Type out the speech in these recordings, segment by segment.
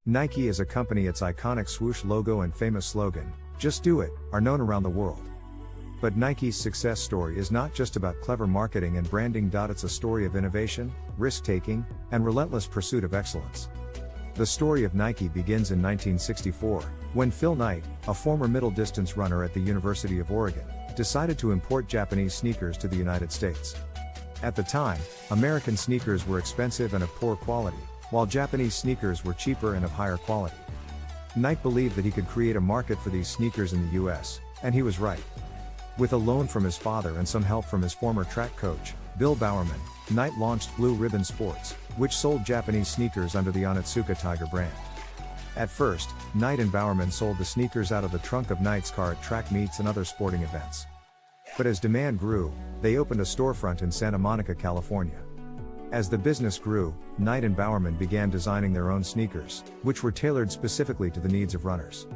Nike as a company, its iconic swoosh logo and famous slogan, "Just do it," are known around the world. But Nike's success story is not just about clever marketing and branding. It's a story of innovation, risk-taking, and relentless pursuit of excellence. The story of Nike begins in 1964, when Phil Knight, a former middle-distance runner at the University of Oregon, decided to import Japanese sneakers to the United States. At the time, American sneakers were expensive and of poor quality, while Japanese sneakers were cheaper and of higher quality. Knight believed that he could create a market for these sneakers in the US, and he was right. With a loan from his father and some help from his former track coach, Bill Bowerman, Knight launched Blue Ribbon Sports, which sold Japanese sneakers under the Onitsuka Tiger brand. At first, Knight and Bowerman sold the sneakers out of the trunk of Knight's car at track meets and other sporting events. But as demand grew, they opened a storefront in Santa Monica, California. As the business grew, Knight and Bowerman began designing their own sneakers, which were tailored specifically to the needs of runners.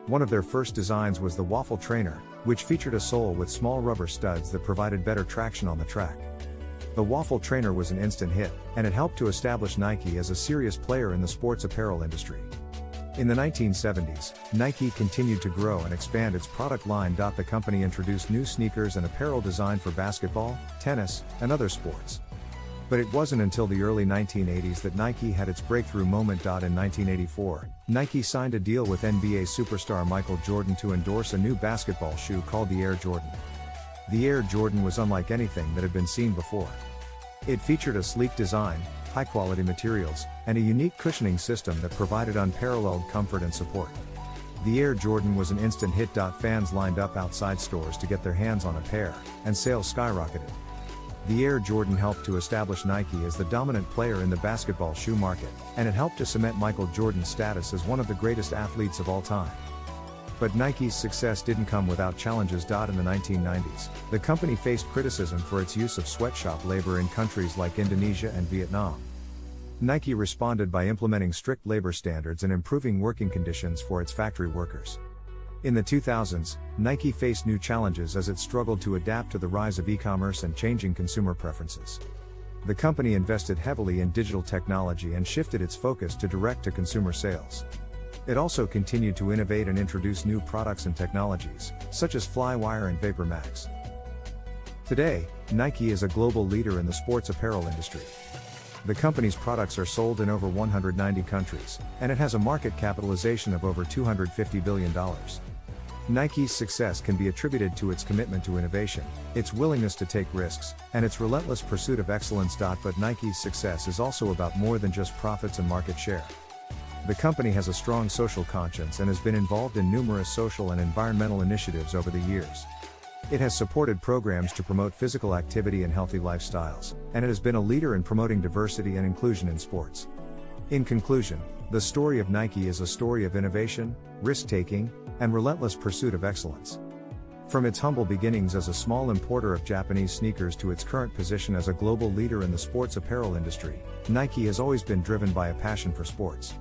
One of their first designs was the Waffle Trainer, which featured a sole with small rubber studs that provided better traction on the track. The Waffle Trainer was an instant hit, and it helped to establish Nike as a serious player in the sports apparel industry. In the 1970s, Nike continued to grow and expand its product line. The company introduced new sneakers and apparel designed for basketball, tennis, and other sports. But it wasn't until the early 1980s that Nike had its breakthrough moment. In 1984, Nike signed a deal with NBA superstar Michael Jordan to endorse a new basketball shoe called the Air Jordan. The Air Jordan was unlike anything that had been seen before. It featured a sleek design, high-quality materials, and a unique cushioning system that provided unparalleled comfort and support. The Air Jordan was an instant hit. Fans lined up outside stores to get their hands on a pair, and sales skyrocketed. The Air Jordan helped to establish Nike as the dominant player in the basketball shoe market, and it helped to cement Michael Jordan's status as one of the greatest athletes of all time. But Nike's success didn't come without challenges. In the 1990s, the company faced criticism for its use of sweatshop labor in countries like Indonesia and Vietnam. Nike responded by implementing strict labor standards and improving working conditions for its factory workers. In the 2000s, Nike faced new challenges as it struggled to adapt to the rise of e-commerce and changing consumer preferences. The company invested heavily in digital technology and shifted its focus to direct-to-consumer sales. It also continued to innovate and introduce new products and technologies, such as Flywire and Vapor Max. Today, Nike is a global leader in the sports apparel industry. The company's products are sold in over 190 countries, and it has a market capitalization of over $250 billion. Nike's success can be attributed to its commitment to innovation, its willingness to take risks, and its relentless pursuit of excellence. But Nike's success is also about more than just profits and market share. The company has a strong social conscience and has been involved in numerous social and environmental initiatives over the years. It has supported programs to promote physical activity and healthy lifestyles, and it has been a leader in promoting diversity and inclusion in sports. In conclusion, the story of Nike is a story of innovation, risk-taking, and relentless pursuit of excellence. From its humble beginnings as a small importer of Japanese sneakers to its current position as a global leader in the sports apparel industry, Nike has always been driven by a passion for sports.